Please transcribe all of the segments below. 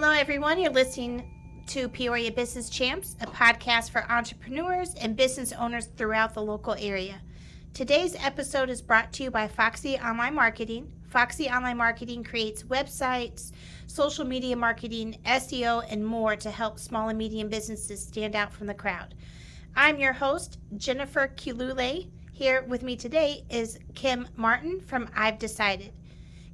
Hello, everyone. You're listening to Peoria Business Champs, a podcast for entrepreneurs and business owners throughout the local area. Today's episode is brought to you by Foxy Online Marketing. Foxy Online Marketing creates websites, social media marketing, SEO, and more to help small and medium businesses stand out from the crowd. I'm your host, Jennifer Kilule. Here with me today is Kim Martin from I've Decided.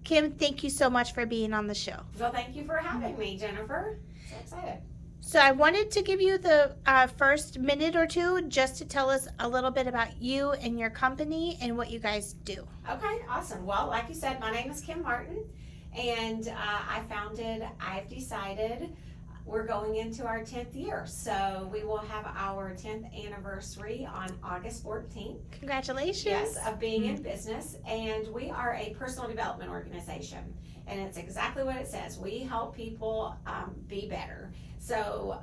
Kim, thank you so much for being on the show. Well, thank you for having me, Jennifer. So excited. So I wanted to give you the first minute or two just to tell us a little bit about you and your company and what you guys do. Okay, awesome. Well, like you said, my name is Kim Martin, and I founded I've Decided. We're going into our 10th year, so we will have our 10th anniversary on August 14th. Congratulations. Yes, of being in business, and we are a personal development organization, and it's exactly what it says. We help people be better. So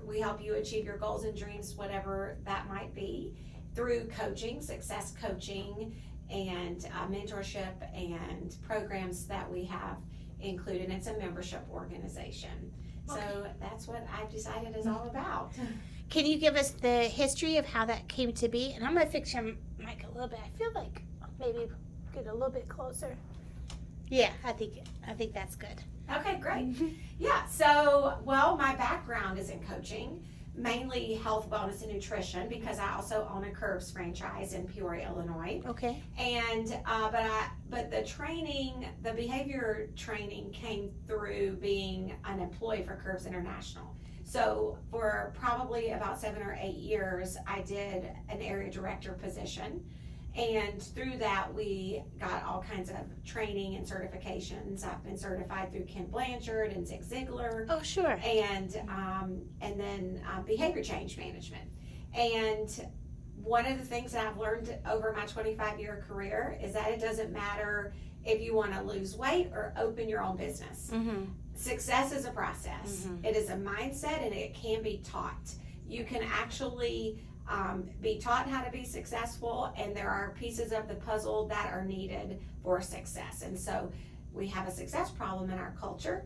we help you achieve your goals and dreams, whatever that might be, through coaching, success coaching, and mentorship and programs that we have included. It's a membership organization. Okay. So that's what I've Decided is all about. Can you give us the history of how that came to be? And I'm going to fix your mic a little bit. I feel like maybe get a little bit closer. Yeah, I think that's good. Okay, great. Yeah, so, well, my background is in coaching, mainly health, wellness, and nutrition, because I also own a Curves franchise in Peoria, Illinois. Okay. And but the training, the behavior training came through being an employee for Curves International. So for probably about 7 or 8 years, I did an area director position. And through that, we got all kinds of training and certifications. I've been certified through Ken Blanchard and Zig Ziglar. Oh, sure. And then behavior change management. And one of the things that I've learned over my 25-year career is that it doesn't matter if you want to lose weight or open your own business. Mm-hmm. Success is a process. Mm-hmm. It is a mindset, and it can be taught. You can actually be taught how to be successful, and there are pieces of the puzzle that are needed for success. And so we have a success problem in our culture.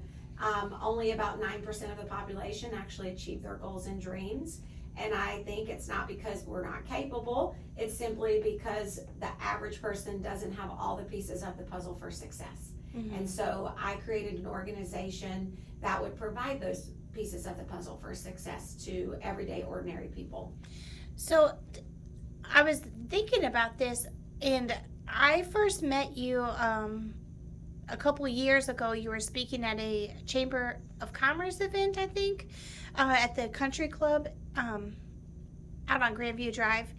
Only about 9% of the population actually achieve their goals and dreams. And I think it's not because we're not capable, it's simply because the average person doesn't have all the pieces of the puzzle for success. Mm-hmm. And so I created an organization that would provide those pieces of the puzzle for success to everyday, ordinary people. So I was thinking about this, and I first met you a couple years ago. You were speaking at a Chamber of Commerce event, I think, at the country club out on Grandview Drive.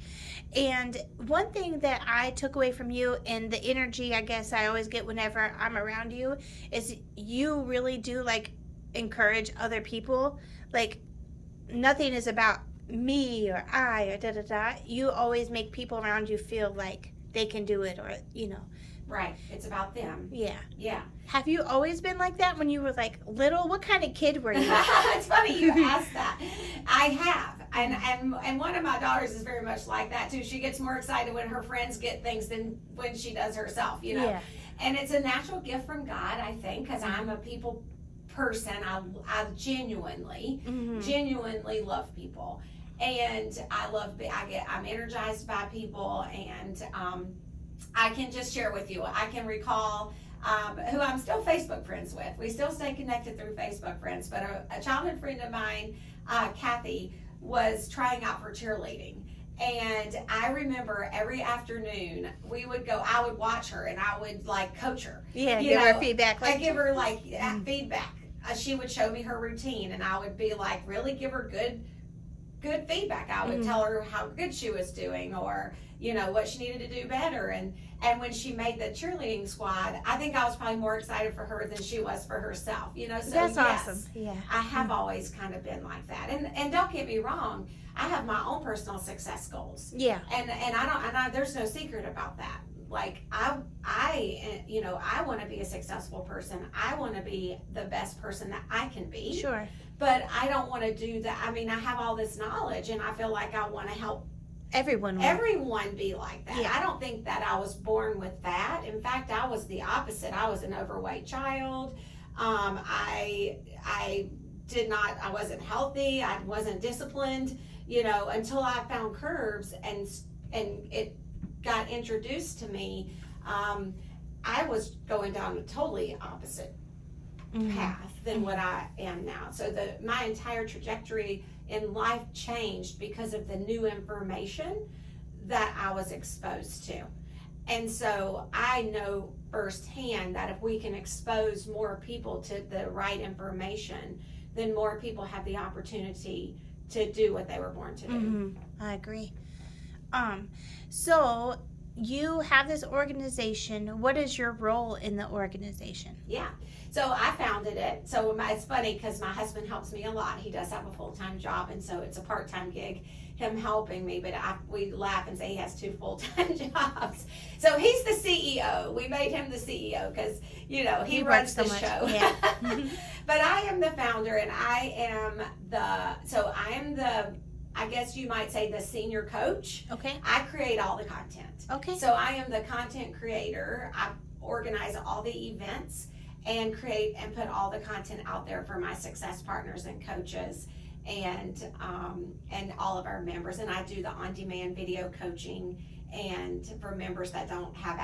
And one thing that I took away from you, and the energy I guess I always get whenever I'm around you, is you really do encourage other people. Nothing is about me or I or da-da-da. You always make people around you feel like they can do it, or Right. It's about them. Yeah. Yeah. Have you always been like that when you were little? What kind of kid were you? It's funny you asked that. I have. And one of my daughters is very much like that too. She gets more excited when her friends get things than when she does herself, Yeah. And it's a natural gift from God, I think, because I'm a people person. I genuinely love people. And I'm energized by people, and I can just share with you. I can recall who I'm still Facebook friends with. We still stay connected through Facebook friends. But a childhood friend of mine, Kathy, was trying out for cheerleading. And I remember every afternoon we would go. I would watch her, and I would coach her. Yeah, give her feedback. I give her feedback. She would show me her routine, and I would be really give her good feedback. I would tell her how good she was doing, or what she needed to do better. And when she made the cheerleading squad, I think I was probably more excited for her than she was for herself. So that's awesome. Yeah, I have always kind of been like that. And don't get me wrong, I have my own personal success goals. Yeah. And there's no secret about that. I want to be a successful person. I want to be the best person that I can be. Sure. But I don't want to do that. I mean, I have all this knowledge, and I feel like I want to help everyone be like that. Yeah. I don't think that I was born with that. In fact, I was the opposite. I was an overweight child. I did not, I wasn't healthy, I wasn't disciplined, until I found curves and it got introduced to me. I was going down a totally opposite path than what I am now. So my entire trajectory in life changed because of the new information that I was exposed to. And so I know firsthand that if we can expose more people to the right information, then more people have the opportunity to do what they were born to do. I agree. So you have this organization. What is your role in the organization? Yeah. So I founded it. So it's funny because my husband helps me a lot. He does have a full-time job, and so it's a part-time gig, him helping me, but we laugh and say he has 2 full-time jobs. So he's the CEO. We made him the CEO because, he runs the show. Yeah. But I am the founder, and I am I guess you might say the senior coach. Okay. I create all the content. Okay. So I am the content creator. I organize all the events and create and put all the content out there for my success partners and coaches and all of our members. And I do the on-demand video coaching, and for members that don't have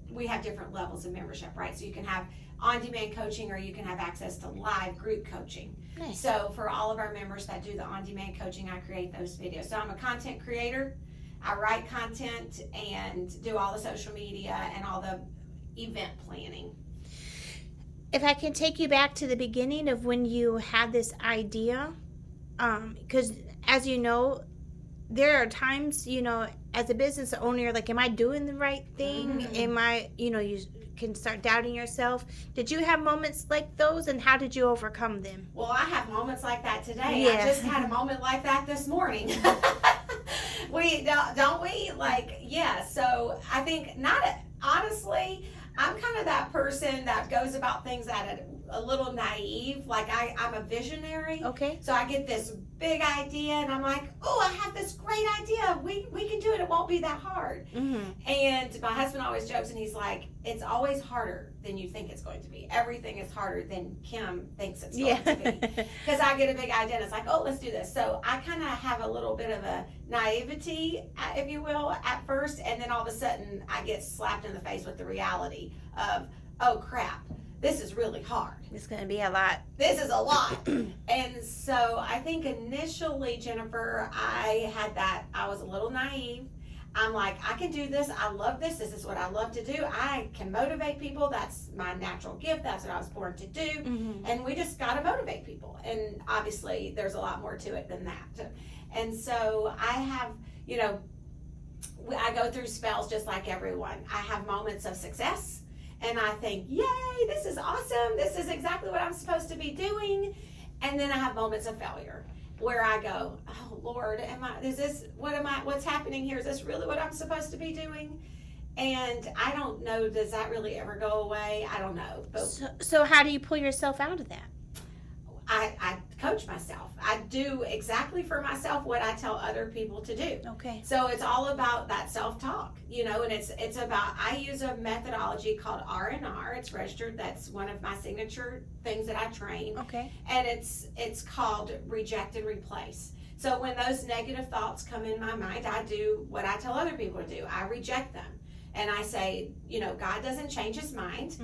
we have different levels of membership, right? So you can have on-demand coaching, or you can have access to live group coaching. Nice. So for all of our members that do the on-demand coaching, I create those videos. So I'm a content creator. I write content and do all the social media and all the event planning. If I can take you back to the beginning of when you had this idea, because as you know, there are times, as a business owner, like, am I doing the right thing? Am I, you can start doubting yourself. Did you have moments like those, and how did you overcome them? Well, I have moments like that today. Yeah. I just had a moment like that this morning. Don't we? Like, yeah. So I think honestly, I'm kind of that person that goes about things at a little naive. Like I'm a visionary. Okay. So I get this big idea and I'm like, oh, I have this great idea. We can do it. It won't be that hard. And my husband always jokes and he's like, it's always harder than you think it's going to be. Everything is harder than Kim thinks it's going to be. Because I get a big idea and it's like, oh, let's do this. So I kind of have a little bit of a naivety, if you will, at first. And then all of a sudden I get slapped in the face with the reality of, oh, crap. This is really hard. It's going to be a lot. This is a lot. And so I think initially, Jennifer, I was a little naive. I'm like, I can do this. I love this. This is what I love to do. I can motivate people. That's my natural gift. That's what I was born to do. And we just got to motivate people. And obviously, there's a lot more to it than that. And so I have, I go through spells just like everyone. I have moments of success. And I think, yay, this is awesome. This is exactly what I'm supposed to be doing. And then I have moments of failure where I go, oh Lord, what's happening here? Is this really what I'm supposed to be doing? And I don't know, does that really ever go away? I don't know. But so how do you pull yourself out of that? I coach myself. I do exactly for myself what I tell other people to do. Okay. So it's all about that self-talk, and it's about, I use a methodology called R&R. It's registered. That's one of my signature things that I train. Okay. And it's called reject and replace. So when those negative thoughts come in my mind, I do what I tell other people to do. I reject them. And I say, God doesn't change his mind,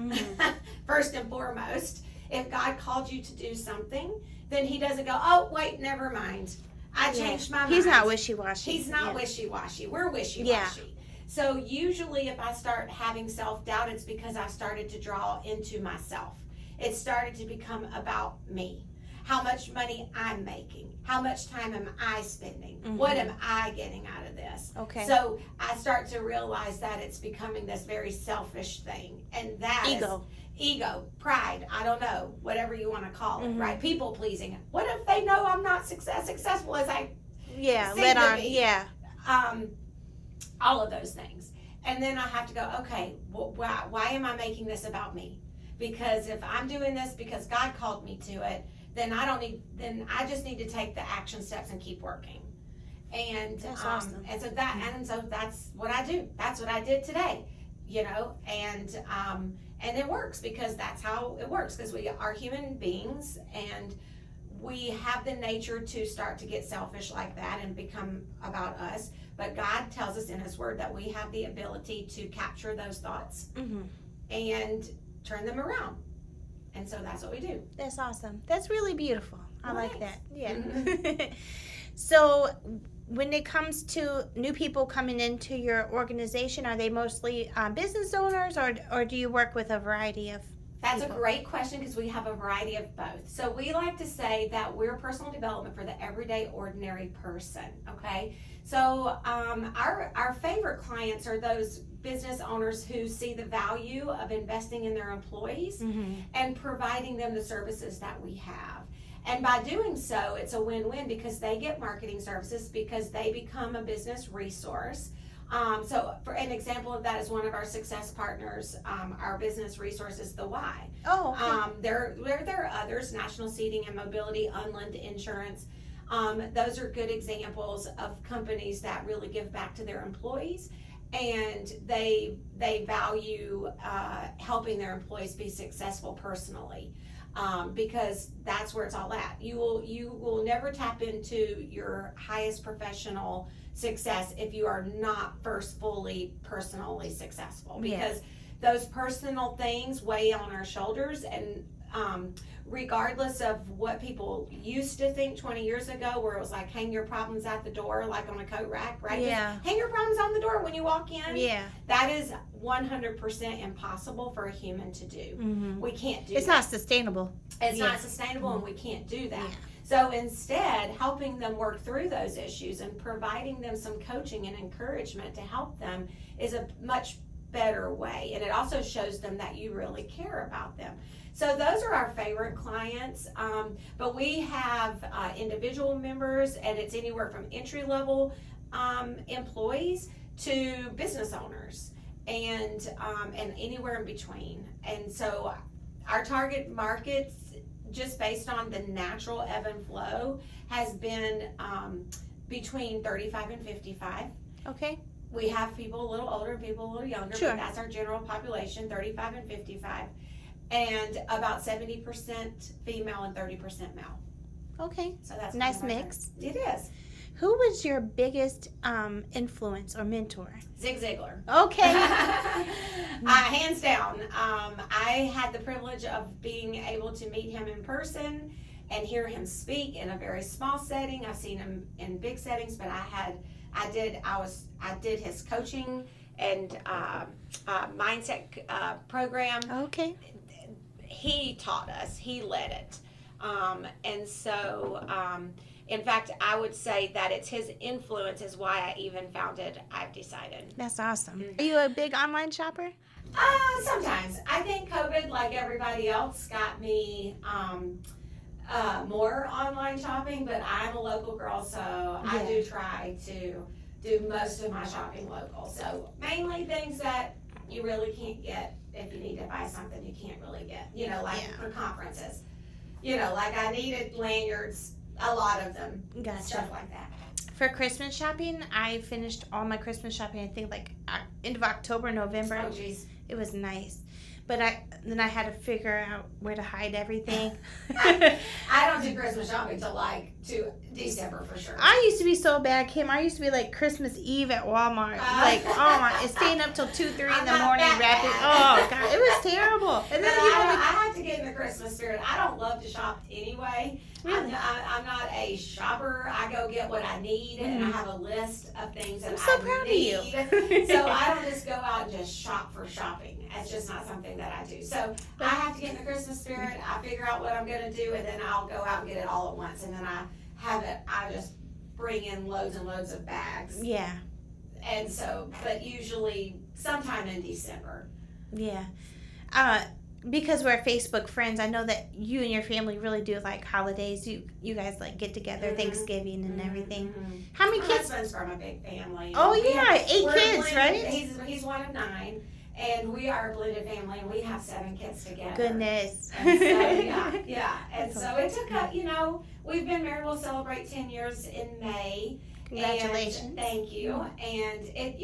first and foremost. If God called you to do something, then he doesn't go, oh, wait, never mind. I changed my mind. He's not wishy-washy. He's not wishy-washy. We're wishy-washy. Yeah. So usually if I start having self-doubt, it's because I've started to draw into myself. It started to become about me. How much money I'm making. How much time am I spending? What am I getting out of this? Okay. So I start to realize that it's becoming this very selfish thing. And that ego, pride, I don't know, whatever you want to call it, right? People pleasing. What if they know I'm not successful as I let on, yeah. All of those things. And then I have to go, okay, why am I making this about me? Because if I'm doing this because God called me to it, then I just need to take the action steps and keep working. And that's awesome. And so that's what I do. That's what I did today, and And it works because that's how it works, because we are human beings and we have the nature to start to get selfish like that and become about us. But God tells us in His Word that we have the ability to capture those thoughts and turn them around. And so that's what we do. That's awesome. That's really beautiful. I like that. Yeah. Mm-hmm. So when it comes to new people coming into your organization, are they mostly business owners, or do you work with a variety of That's people? a great question, because we have a variety of both. So we like to say that we're personal development for the everyday, ordinary person, okay? So our favorite clients are those business owners who see the value of investing in their employees and providing them the services that we have. And by doing so, it's a win-win, because they get marketing services, because they become a business resource. So for an example of that is one of our success partners, our business resource is the Y. Oh, okay. There are others, National Seating and Mobility, Unland Insurance. Those are good examples of companies that really give back to their employees, and they value helping their employees be successful personally. Because that's where it's all at. You will never tap into your highest professional success if you are not first fully personally successful, because those personal things weigh on our shoulders. And regardless of what people used to think 20 years ago, where it was like, hang your problems at the door, like on a coat rack, right? Yeah. Just hang your problems on the door when you walk in. Yeah. That is 100% impossible for a human to do. We can't do It's that. not sustainable. It's not sustainable, and we can't do that. Yeah. So instead, helping them work through those issues and providing them some coaching and encouragement to help them is a much better way. And it also shows them that you really care about them. So those are our favorite clients. But we have individual members, and it's anywhere from entry-level employees to business owners, and anywhere in between. And so our target markets, just based on the natural ebb and flow, has been between 35 and 55. Okay. We have people a little older and people a little younger, Sure. but that's our general population, 35 and 55. And about 70% female and 30% male. Okay. So that's Nice kind of our mix. target. It is. Who was your biggest influence or mentor? Zig Ziglar. Okay. Hands down. I had the privilege of being able to meet him in person and hear him speak in a very small setting. I've seen him in big settings, but I did his coaching and mindset program. Okay. He taught us. He led it. And so, in fact, I would say that it's his influence is why I even founded I've Decided. That's awesome. Are you a big online shopper? Sometimes. I think COVID, like everybody else, got me more online shopping, but I'm a local girl, so I do try to do most of my shopping local. So mainly things that you really can't get if you need to buy something you can't really get, for conferences. Like I needed lanyards, a lot of them, stuff like that. For Christmas shopping, I finished all my Christmas shopping, I think, like end of October, November. Oh, geez. It was nice. But then I had to figure out where to hide everything. I don't do Christmas shopping till to December for sure. I used to be so bad, Kim. I used to be like Christmas Eve at Walmart. Staying up till 2, 3 in the morning wrapping. Oh, God. It was terrible. And then I have to get in the Christmas spirit. I don't love to shop anyway. Really? I'm not a shopper. I go get what I need, and I have a list of things that I'm so proud need. of you. So I don't just go out and just shop for shopping. It's just not something that I do. So I have to get in the Christmas spirit. I figure out what I'm going to do, and then I'll go out and get it all at once. And then I just bring in loads and loads of bags. Yeah. And so, but usually sometime in December. Yeah. Because we're Facebook friends, I know that you and your family really do like holidays. You guys like get together, Thanksgiving and everything. How many My kids? husband's from a big family. Oh yeah, We're 8 kids, blended. right? He's one of 9, and we are a blended family, and we have 7 kids together. Goodness. And so, yeah. And so it took we've been married. We'll celebrate 10 years in May. Congratulations. And thank you. And it,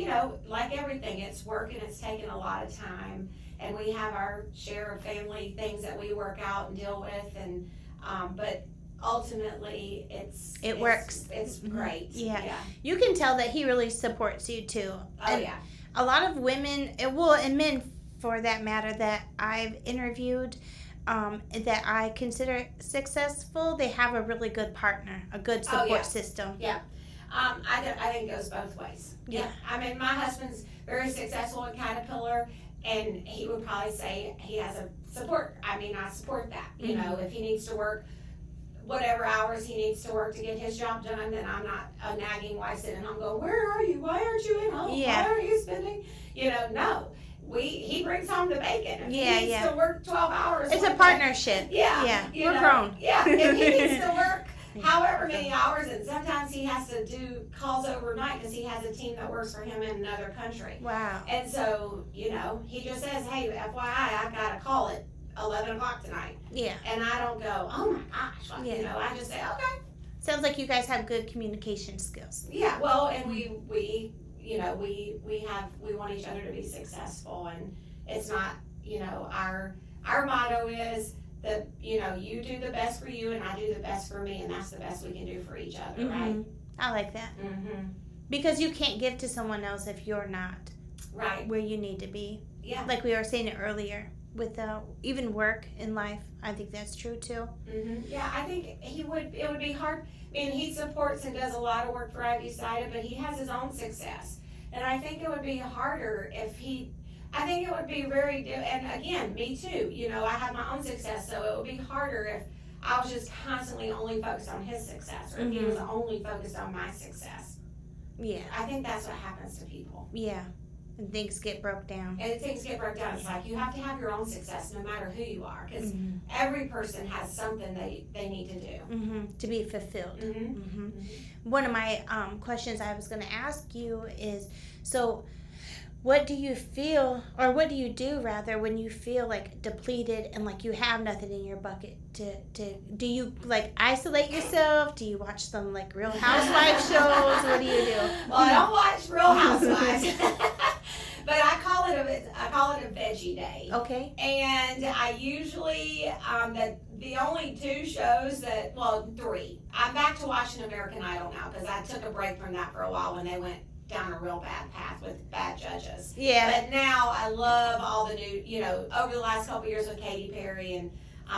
like everything, it's work and it's taken a lot of time. and we have our share of family things that we work out and deal with, and but ultimately it works. It's great. Yeah. You can tell that he really supports you too. Oh, yeah. A lot of women, well, and men for that matter, that I've interviewed, that I consider successful, they have a really good partner, a good support system. Yeah. I think it goes both ways. Yeah. I mean, my husband's very successful at Caterpillar, and he would probably say he has a support. I mean, I support that. You know, if he needs to work whatever hours he needs to work to get his job done, then I'm not a nagging wife sitting home going, where are you? Why aren't you at home? Yeah. Why are you spending? You know, no. He brings home the bacon. If he needs to work 12 hours. It's a partnership. Yeah. We're grown. Yeah. If he needs to work however many hours, and sometimes he has to do calls overnight because he has a team that works for him in another country. Wow. And so, you know, he just says, hey, FYI, I got a call at 11 o'clock tonight. Yeah. And I don't go, oh my gosh. You know, I just say, okay. Sounds like you guys have good communication skills. Yeah, well, and we you know, we want each other to be successful, and it's not, you know, our motto is that, you know, you do the best for you and I do the best for me, and that's the best we can do for each other, right? I like that. Because you can't give to someone else if you're not where you need to be. Yeah. Like we were saying earlier, with even work in life, I think that's true too. Yeah, I think it would be hard. I mean, he supports and does a lot of work for Ivy Sided, but he has his own success. And I think it would be harder if I think it would be and again, me too, you know, I have my own success, so it would be harder if I was just constantly only focused on his success, or if he was only focused on my success. Yeah. I think that's what happens to people. Yeah. And things get broke down. And things get broke down. It's like you have to have your own success no matter who you are, because every person has something they need to do. To be fulfilled. One of my questions I was going to ask you is, so what do you feel, or what do you do rather, when you feel like depleted and like you have nothing in your bucket do you like isolate yourself? Do you watch some like Real Housewives shows? What do you do? Well, I don't watch Real Housewives. But I call it a veggie day. Okay. And I usually the only two shows three. I'm back to watching American Idol now because I took a break from that for a while when they went down a real bad path with bad judges. Yeah. But now I love all the new, you know, over the last couple of years with Katy Perry and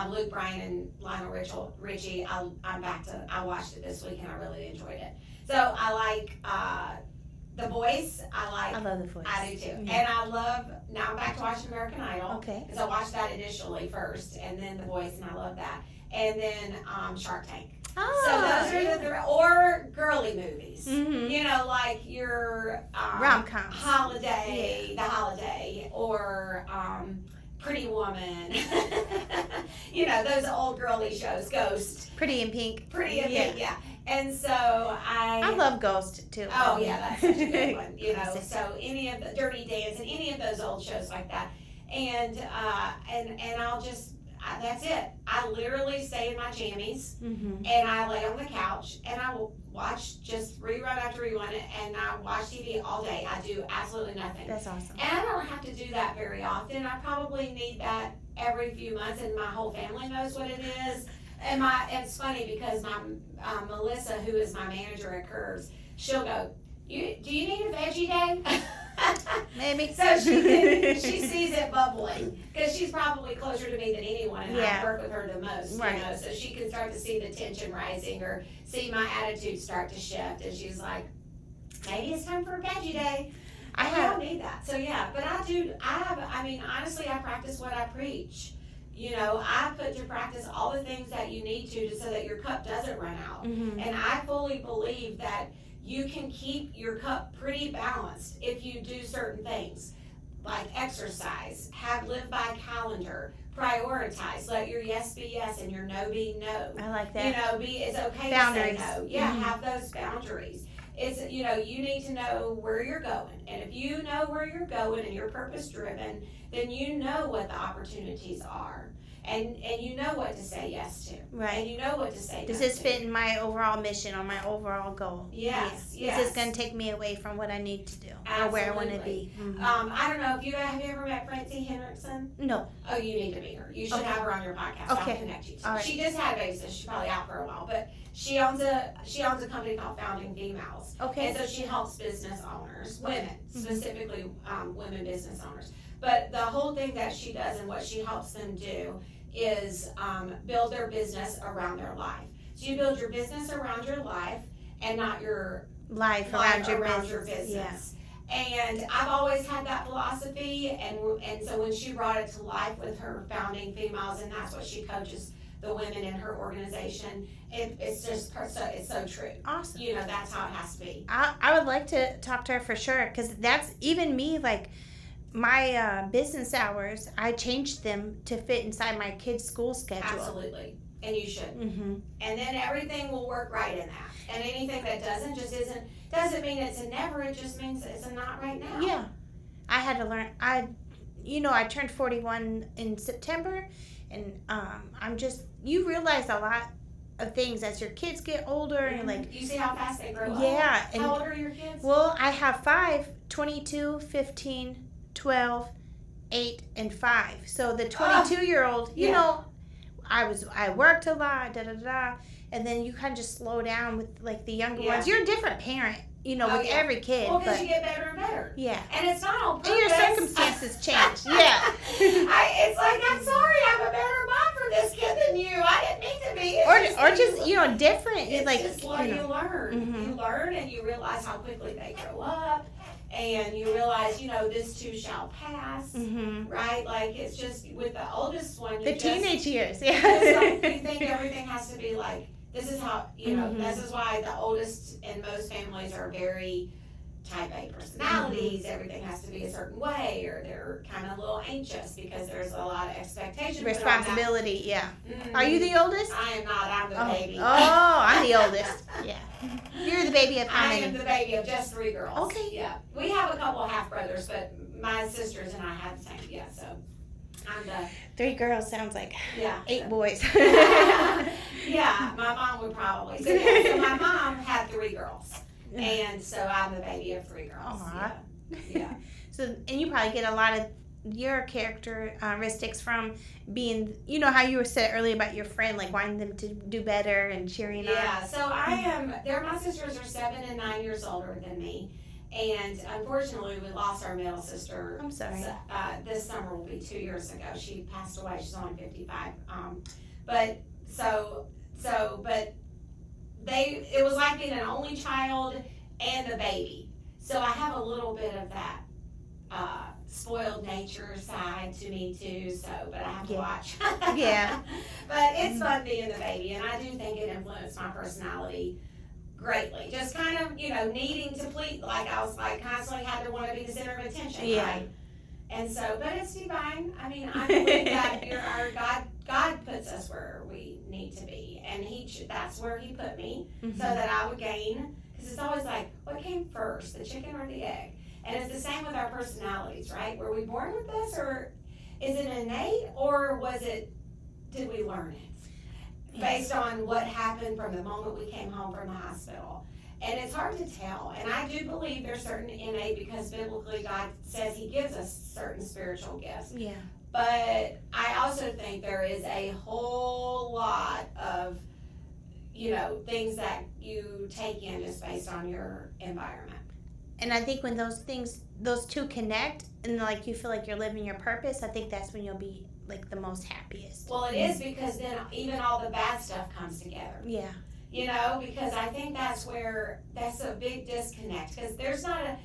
Luke Bryan and Lionel Richie. I watched it this week and I really enjoyed it. So I like The Voice. I love The Voice. I do too. And now I'm back to watching American Idol. Okay. Because I watched that initially first, and then The Voice, and I love that. And then Shark Tank. Oh, so those are the three, or girly movies. You know, like your rom-coms. The Holiday, or Pretty Woman. You know, those old girly shows, Ghost. Pretty in Pink. Pink, yeah. And so I love Ghost too. Oh yeah, that's such a good one. You know, so any of the Dirty Dancing, any of those old shows like that, and I'll just that's it. I literally stay in my jammies, and I lay on the couch, and I will watch just rerun after rerun, and I watch TV all day. I do absolutely nothing. That's awesome. And I don't have to do that very often. I probably need that every few months, and my whole family knows what it is. And it's funny because my Melissa, who is my manager at Curves, she'll go, do you need a veggie day? Maybe. So she sees it bubbling because she's probably closer to me than anyone, and I work with her the most. Right. You know, so she can start to see the tension rising or see my attitude start to shift, and she's like, maybe it's time for a veggie day. I don't need that. So yeah, but honestly, I practice what I preach. You know, I put to practice all the things that you need to so that your cup doesn't run out. And I fully believe that you can keep your cup pretty balanced if you do certain things, like exercise, live by calendar, prioritize, let your yes be yes and your no be no. I like that. You know, it's okay boundaries. To say no. Yeah, have those boundaries. It's, you know, you need to know where you're going. And if you know where you're going and you're purpose driven, then you know what the opportunities are. and you know what to say yes to, Right. and you know what to say. Does no this to. fit in my overall mission or my overall goal? Yes, Yeah. yes. Is this going to take me away from what I need to do or where I want to be? I don't know if have you ever met Francie Henriksen? No. Oh, you need to meet her. You should Okay. have her on your podcast. Okay. I'll connect you to. All right. She just had a baby, so she's probably out for a while. But she owns a company called Founding Females. Okay. And so she helps business owners, women, specifically women business owners. But the whole thing that she does and what she helps them do is build their business around their life. So you build your business around your life and not your life around your business. Yeah. And I've always had that philosophy, and so when she brought it to life with her Founding Females, and that's what she coaches the women in her organization, it's just it's so true. Awesome. You know, that's how it has to be. I would like to talk to her for sure, because that's even me, like my business hours, I changed them to fit inside my kids' school schedule. Absolutely. And you should. Mm-hmm. And then everything will work right in that. And anything that doesn't mean it's a never, it just means it's a not right now. Yeah. I had to learn. I turned 41 in September, and you realize a lot of things as your kids get older, and like you see how fast they grow up. Yeah. And how old are your kids? Well, I have 5, 22, 15, 12, 8, and 5. So the 22-year-old, you know, I worked a lot, and then you kind of just slow down with like the younger ones. You're a different parent, you know, with every kid. Well, because you get better and better. Yeah. And it's not on purpose. And your circumstances change. Yeah. It's like, I'm sorry, I'm a better mom for this kid than you. I didn't mean to be. Or just, you know, different. It's like, just what you learn. Mm-hmm. You learn and you realize how quickly they grow up. And you realize, you know, this too shall pass, right? Like, it's just, with the oldest one, the teenage years, you think everything has to be like, this is how, you know, this is why the oldest in most families are very type A personalities. Everything has to be a certain way, or they're kind of a little anxious because there's a lot of expectation. Responsibility, yeah. Are you the oldest? I am not. I'm the baby. Oh, I'm the oldest. Yeah. You're the baby of how many? I am the baby of just 3 girls. Okay. Yeah. We have a couple of half brothers, but my sisters and I have the same. Yeah. So I'm the 3 girls sounds like 8 boys. Yeah. My mom would probably say that. So my mom had 3 girls, and so I'm the baby of 3 girls. Yeah. So, and you probably get a lot of your characteristics from being, you know, how you were said earlier about your friend, like wanting them to do better and cheering on. Yeah, so my sisters are 7 and 9 years older than me, and unfortunately we lost our middle sister. I'm sorry. This summer will be 2 years ago. She passed away. She's only 55. But it was like being an only child and a baby. So I have a little bit of that spoiled nature side to me too, but I have to watch. Yeah. But it's fun being the baby, and I do think it influenced my personality greatly. Just kind of, you know, needing to please, like I was like constantly had to want to be the center of attention, right? And so, but it's divine. I mean, I believe that God puts us where we need to be, and that's where He put me, so that I would gain. Because it's always like, what came first, the chicken or the egg? And it's the same with our personalities, right? Were we born with this, or is it innate, or did we learn it based on what happened from the moment we came home from the hospital? And it's hard to tell. And I do believe there's certain innate, because biblically God says He gives us certain spiritual gifts. Yeah. But I also think there is a whole lot of, you know, things that you take in just based on your environment. And I think when those two connect, and like you feel like you're living your purpose, I think that's when you'll be like the most happiest. Well, it is, because then even all the bad stuff comes together. Yeah. You know, because I think that's a big disconnect, because there's not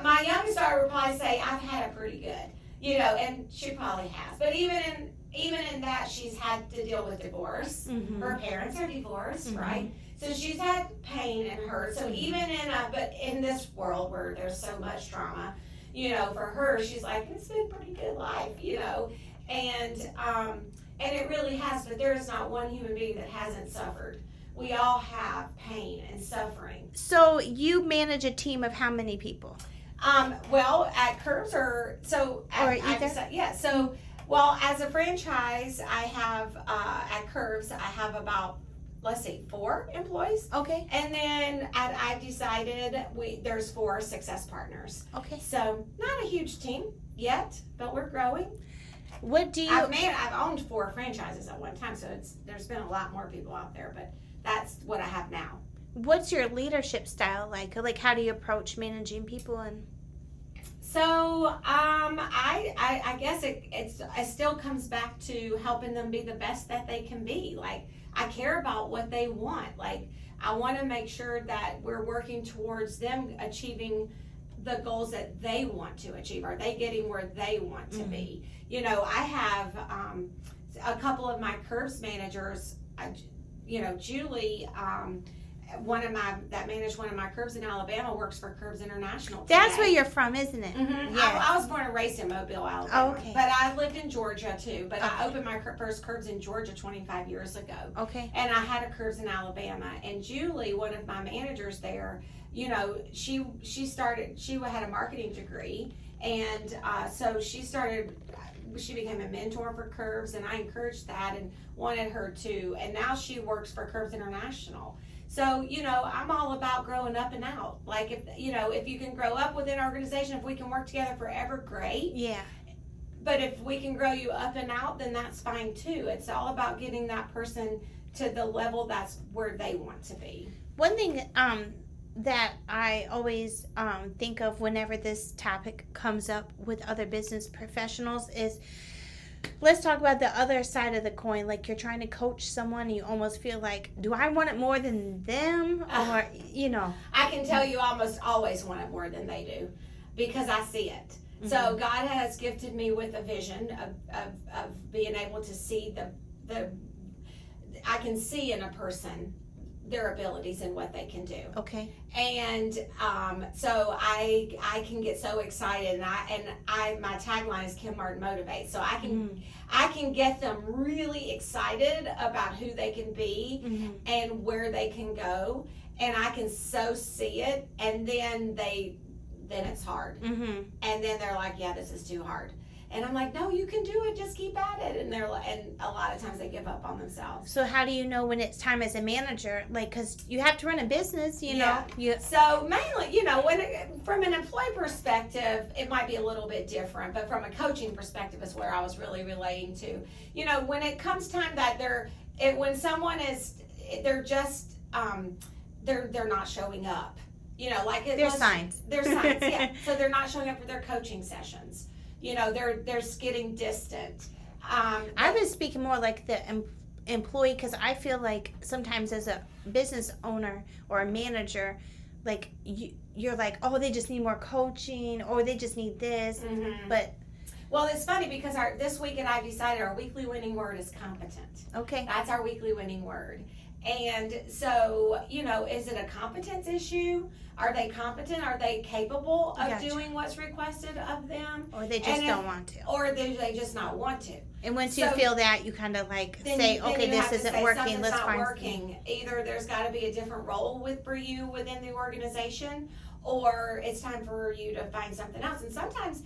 my youngest daughter would probably say I've had it pretty good, you know, and she probably has. But even in that, she's had to deal with divorce. Her parents are divorced, right? So she's had pain and hurt. So even but in this world where there's so much trauma, you know, for her, she's like, it's been a pretty good life, you know, and it really has. But there is not one human being that hasn't suffered. We all have pain and suffering. So you manage a team of how many people? Well, at Curbs or so. Or either. So Well, as a franchise, I have at Curves, I have about, let's see, 4 employees. Okay. And then I've decided there's 4 success partners. Okay. So not a huge team yet, but we're growing. What do you? I've owned 4 franchises at one time, so there's been a lot more people out there, but that's what I have now. What's your leadership style like? Like, how do you approach managing people? And so I guess it still comes back to helping them be the best that they can be. Like, I care about what they want. Like, I want to make sure that we're working towards them achieving the goals that they want to achieve. Are they getting where they want to be? You know, I have a couple of my Curves managers. Julie, that managed one of my Curves in Alabama, works for Curves International today. that's where you're from, isn't it? Mm-hmm. Yeah. I was born and raised in Mobile, Alabama. Oh, okay. But I lived in Georgia too. But Okay. I opened my first Curves in Georgia 25 years ago. Okay. And I had a Curves in Alabama. And Julie, one of my managers there, you know, she had a marketing degree. And so she became a mentor for Curves, and I encouraged that and wanted her to. And now she works for Curves International. So, you know, I'm all about growing up and out. Like, if you can grow up within an organization, if we can work together forever, great. Yeah. But if we can grow you up and out, then that's fine too. It's all about getting that person to the level that's where they want to be. One thing that I always think of whenever this topic comes up with other business professionals is, let's talk about the other side of the coin. Like, you're trying to coach someone and you almost feel like, do I want it more than them? Or, you know. I can tell you almost always want it more than they do because I see it. Mm-hmm. So God has gifted me with a vision of being able to see I can see in a person their abilities and what they can do. Okay. And so I can get so excited, and my tagline is Kim Martin Motivate. So I can get them really excited about who they can be and where they can go, and I can so see it. And then it's hard, and then they're like, "Yeah, this is too hard." And I'm like, no, you can do it. Just keep at it. And and a lot of times they give up on themselves. So how do you know when it's time as a manager? Like, because you have to run a business, you know. So mainly, you know, from an employee perspective, it might be a little bit different. But from a coaching perspective is where I was really relating to. You know, when it comes time that when someone they're just, they're not showing up. You know, like there's signs. There's signs, yeah. So they're not showing up for their coaching sessions. You know, they're getting distant. I was speaking more like the employee, because I feel like sometimes as a business owner or a manager, like you're like, oh, they just need more coaching, or they just need this. But well, it's funny because this week I've decided our weekly winning word is competent. Okay, that's our weekly winning word. And so, you know, is it a competence issue? Are they competent? Are they capable of doing what's requested of them? Or they just don't want to. Or they just not want to. And once you feel that, you kind of like say, okay, this isn't working. Let's find working. Either there's got to be a different role for you within the organization, or it's time for you to find something else. And sometimes,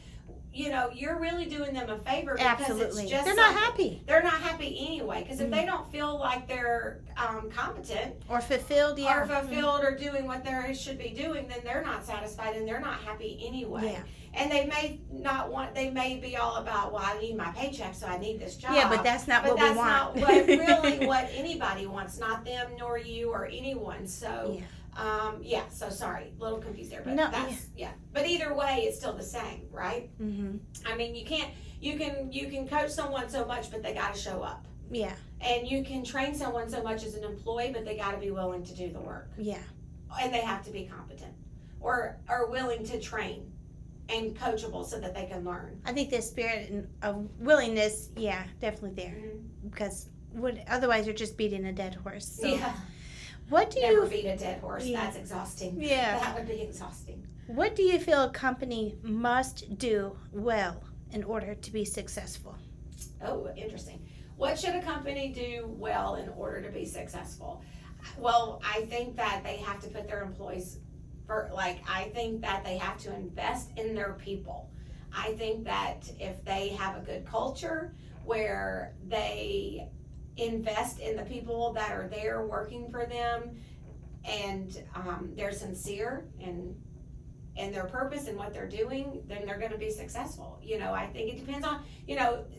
you know, you're really doing them a favor because it's just they're not happy. They're not happy anyway, because if they don't feel like they're competent or fulfilled, or doing what they should be doing, then they're not satisfied and they're not happy anyway. Yeah. And they may be all about, well, I need my paycheck, so I need this job. Yeah, but that's not what we want. That's not really what anybody wants, not them nor you or anyone. So so sorry, a little confused there, but But either way, it's still the same, right? I mean, you can coach someone so much, but they got to show up. Yeah. And you can train someone so much as an employee, but they got to be willing to do the work. Yeah. And they have to be competent or willing to train and coachable so that they can learn. I think the spirit of willingness, definitely there, because otherwise you're just beating a dead horse. So. Yeah. What do Never beat a dead horse. Yeah. That's exhausting. Yeah. That would be exhausting. What do you feel a company must do well in order to be successful? Oh, interesting. What should a company do well in order to be successful? Well, I think that they have to put their employees first. I think that they have to invest in their people. I think that if they have a good culture where they invest in the people that are there working for them, and they're sincere and their purpose and what they're doing, then they're going to be successful. I think it depends on,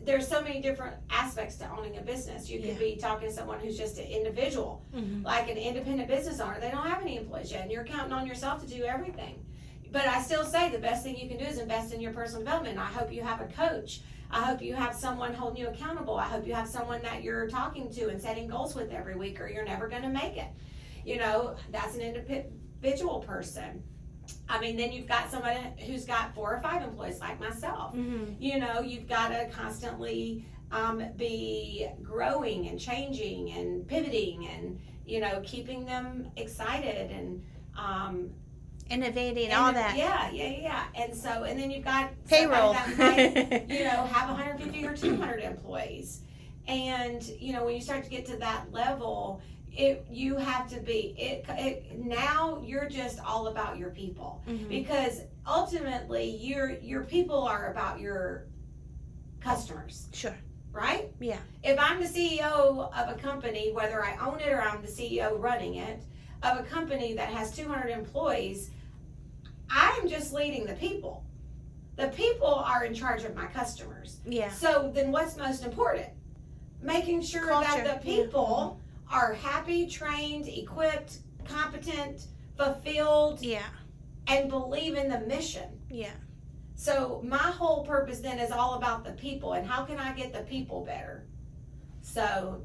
there's so many different aspects to owning a business. You could be talking to someone who's just an individual, like an independent business owner. They don't have any employees yet, and you're counting on yourself to do everything. But I still say the best thing you can do is invest in your personal development. I hope you have a coach. I hope you have someone holding you accountable. I hope you have someone that you're talking to and setting goals with every week, or you're never going to make it. That's an individual person. Then you've got somebody who's got 4 or 5 employees like myself. You've got to constantly be growing and changing and pivoting and, keeping them excited and innovating, all that. Yeah. And then you've got payroll that might, have 150 or 200 employees. And, when you start to get to that level, you have to be now you're just all about your people, because ultimately your people are about your customers. Sure. Right? Yeah. If I'm the CEO of a company, whether I own it or I'm the CEO running it, of a company that has 200 employees, I'm just leading the people. The people are in charge of my customers. Yeah. So then what's most important? Making sure Culture. that the people are happy, trained, equipped, competent, fulfilled, and believe in the mission. Yeah. So my whole purpose then is all about the people, and how can I get the people better? So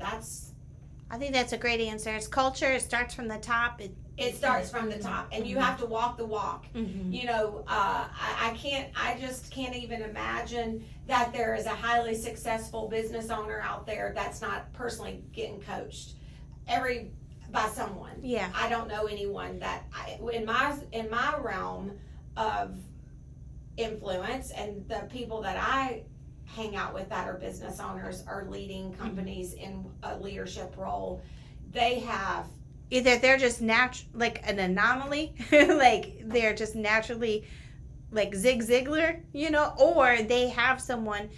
I think that's a great answer. It's culture. It starts from the top. It starts from the top, and you have to walk the walk. I just can't even imagine that there is a highly successful business owner out there that's not personally getting coached by someone. Yeah. I don't know anyone that in my realm of influence, and the people that I hang out with that are business owners, are leading companies in a leadership role. They have either they're just like an anomaly, like they're just naturally like Zig Ziglar, or they have someone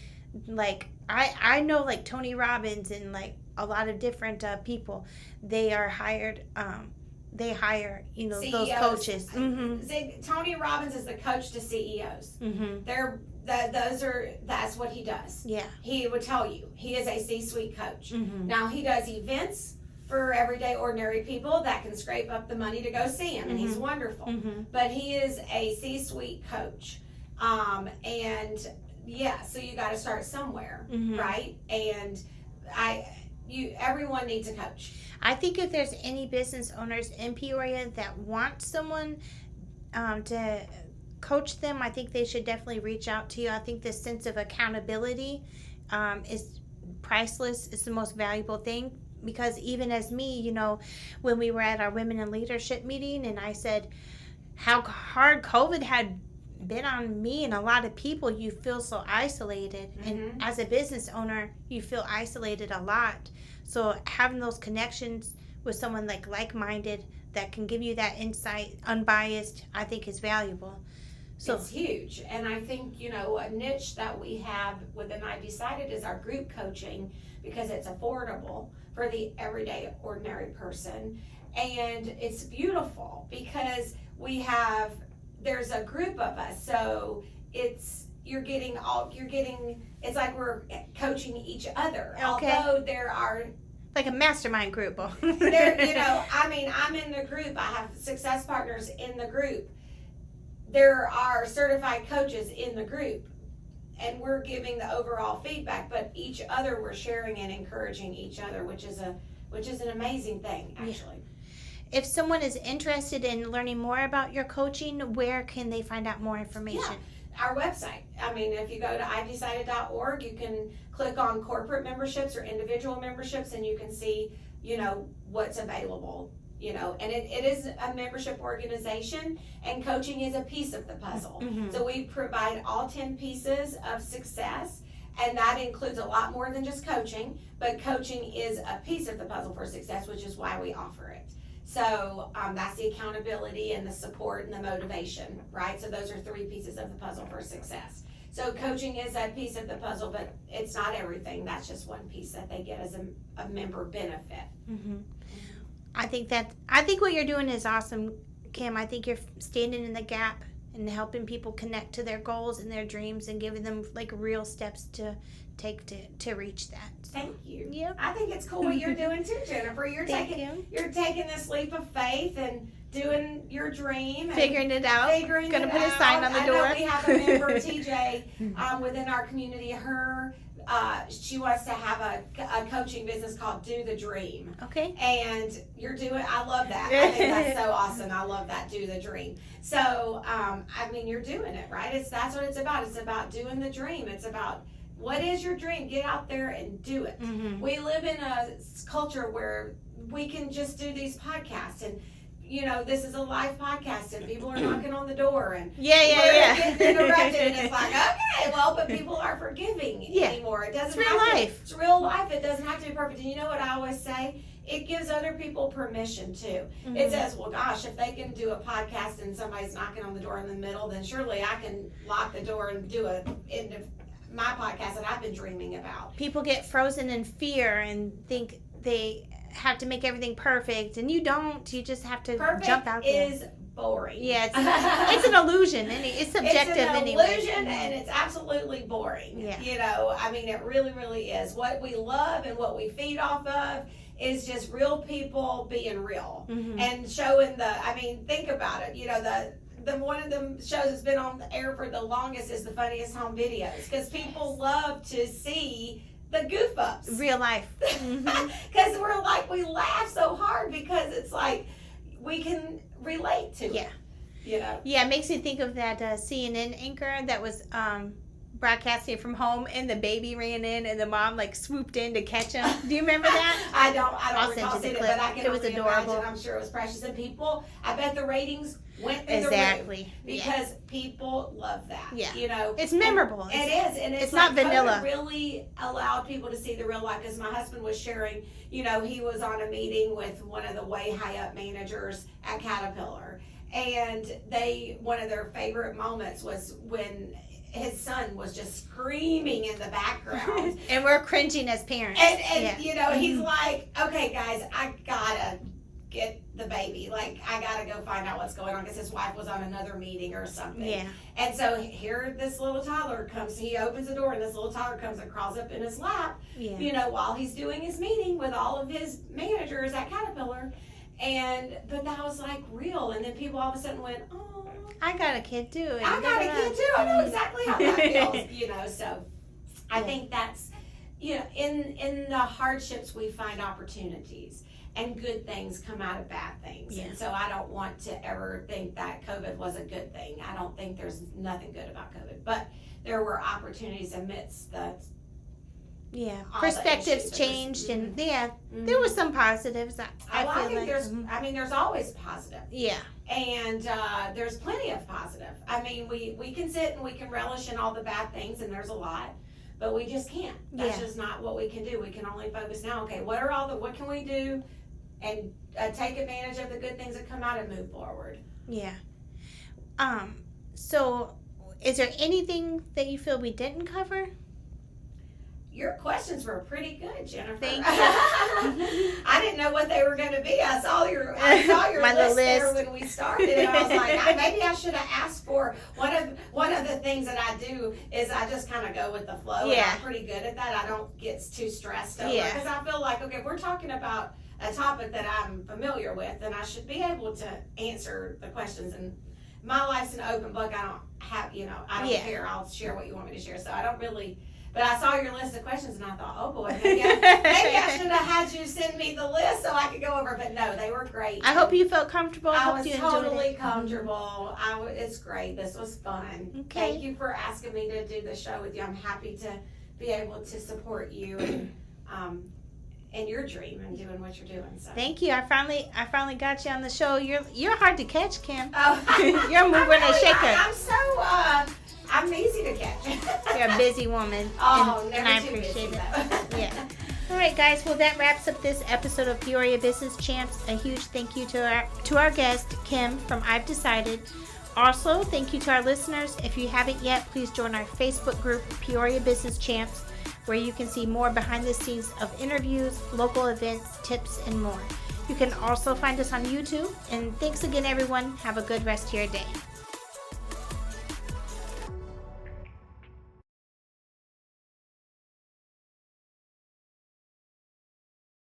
like I know, like Tony Robbins and like a lot of different people. They are hired. They hire CEOs. Those coaches. Tony Robbins is the coach to CEOs. That's what he does. Yeah. He would tell you he is a C-suite coach. Now he does events for everyday ordinary people that can scrape up the money to go see him, and he's wonderful. But he is a C-suite coach, and so you got to start somewhere, right? And everyone needs a coach. I think if there's any business owners in Peoria that want someone to coach them, I think they should definitely reach out to you. I think this sense of accountability is priceless. It's the most valuable thing, because even as me, when we were at our Women in Leadership meeting, and I said how hard COVID had been on me and a lot of people, you feel so isolated. And as a business owner, you feel isolated a lot. So having those connections with someone like-minded that can give you that insight, unbiased, I think is valuable. So it's huge. And I think, a niche that we have within I Decided is our group coaching, because it's affordable for the everyday ordinary person. And it's beautiful because there's a group of us. So it's like we're coaching each other. Okay. Although there are like a mastermind group. I'm in the group. I have success partners in the group. There are certified coaches in the group, and we're giving the overall feedback, but each other we're sharing and encouraging each other, which is an amazing thing, actually. If someone is interested in learning more about your coaching, where can they find out more information? Our website. If you go to idecided.org, you can click on corporate memberships or individual memberships, and you can see, what's available. And it is a membership organization, and coaching is a piece of the puzzle. So we provide all 10 pieces of success, and that includes a lot more than just coaching, but coaching is a piece of the puzzle for success, which is why we offer it. So that's the accountability and the support and the motivation, right? So those are 3 pieces of the puzzle for success. So coaching is a piece of the puzzle, but it's not everything. That's just one piece that they get as a member benefit. Mm-hmm. I think what you're doing is awesome, Kim. I think you're standing in the gap and helping people connect to their goals and their dreams and giving them like real steps to take to reach that. Thank you. Yep. I think it's cool what you're doing too, Jennifer. You're taking this leap of faith and doing your dream, and figuring it out. Gonna put a sign on the I door. know we have a member, TJ, within our community. She wants to have a coaching business called Do the Dream. Okay. And I love that. I think that's so awesome. I love that, Do the Dream. So, you're doing it, right? That's what it's about. It's about doing the dream. It's about, what is your dream? Get out there and do it. Mm-hmm. We live in a culture where we can just do these podcasts, and this is a live podcast, and people are knocking on the door, and yeah. getting interrupted, and it's like, okay, well, but people are forgiving anymore. It doesn't. It's real life. It's real life. It doesn't have to be perfect. And you know what I always say? It gives other people permission too. Mm-hmm. It says, well, gosh, if they can do a podcast and somebody's knocking on the door in the middle, then surely I can lock the door and do my podcast that I've been dreaming about. People get frozen in fear and think they have to make everything perfect, and you don't. You just have to jump out there. Perfect is boring. Yeah, it's an illusion, and it's subjective anyway. It's an illusion, and it's absolutely boring. Yeah. It really, really is. What we love and what we feed off of is just real people being real, mm-hmm. and showing think about it. The one of the shows that's been on the air for the longest is the Funniest Home Videos, because people love to see the goof ups. Real life. Because Mm-hmm. we laugh so hard because it's like we can relate to it. Yeah, it makes me think of that CNN anchor that was broadcasting from home, and the baby ran in, and the mom swooped in to catch him. Do you remember that? I don't I'll recall send you seeing the it, clip. but I can It was only adorable. imagine. I'm sure it was precious, and people, I bet the ratings went through the roof because people love that. Yeah. It's memorable. It is, and it's not vanilla. COVID really allowed people to see the real life, because my husband was sharing, he was on a meeting with one of the way high up managers at Caterpillar, and one of their favorite moments was when his son was just screaming in the background. And we're cringing as parents. And he's like, okay, guys, I gotta get the baby. I gotta go find out what's going on, because his wife was on another meeting or something. Yeah. And so here this little toddler comes, he opens the door, and this little toddler comes and crawls up in his lap, while he's doing his meeting with all of his managers at Caterpillar. But that was real. And then people all of a sudden went, oh, I got a kid too. I got a kid too. I know exactly how that feels. So I think that's, in the hardships we find opportunities, and good things come out of bad things. And so I don't want to ever think that COVID was a good thing. I don't think there's nothing good about COVID, but there were opportunities amidst the perspectives changed, and there were some positives. I think there's always positive. Yeah. And there's plenty of positive. We can sit and we can relish in all the bad things, and there's a lot, but we just can't. That's just not what we can do. We can only focus now. Okay, what can we do, and take advantage of the good things that come out and move forward. Yeah. So, is there anything that you feel we didn't cover? Your questions were pretty good, Jennifer. Thank you. I didn't know what they were going to be. I saw your list there when we started, and I was like, maybe I should have asked for one of the things that I do is I just kind of go with the flow. Yeah. And I'm pretty good at that. I don't get too stressed over it, because I feel like, okay, if we're talking about a topic that I'm familiar with, then I should be able to answer the questions. And my life's an open book. I don't have, I don't care. I'll share what you want me to share. So I don't really. But I saw your list of questions, and I thought, oh boy, maybe I should have had you send me the list so I could go over. But no, they were great. I hope you felt comfortable. I was totally comfortable. It's great. This was fun. Okay. Thank you for asking me to do the show with you. I'm happy to be able to support you and your dream and doing what you're doing. So. Thank you. I finally got you on the show. You're hard to catch, Kim. Oh, you're a mover and a shaker. I'm easy to catch. You're a busy woman. And I appreciate it. Yeah. All right, guys. Well, that wraps up this episode of Peoria Business Champs. A huge thank you to our guest, Kim from I've Decided. Also, thank you to our listeners. If you haven't yet, please join our Facebook group, Peoria Business Champs, where you can see more behind the scenes of interviews, local events, tips, and more. You can also find us on YouTube. And thanks again, everyone. Have a good rest of your day.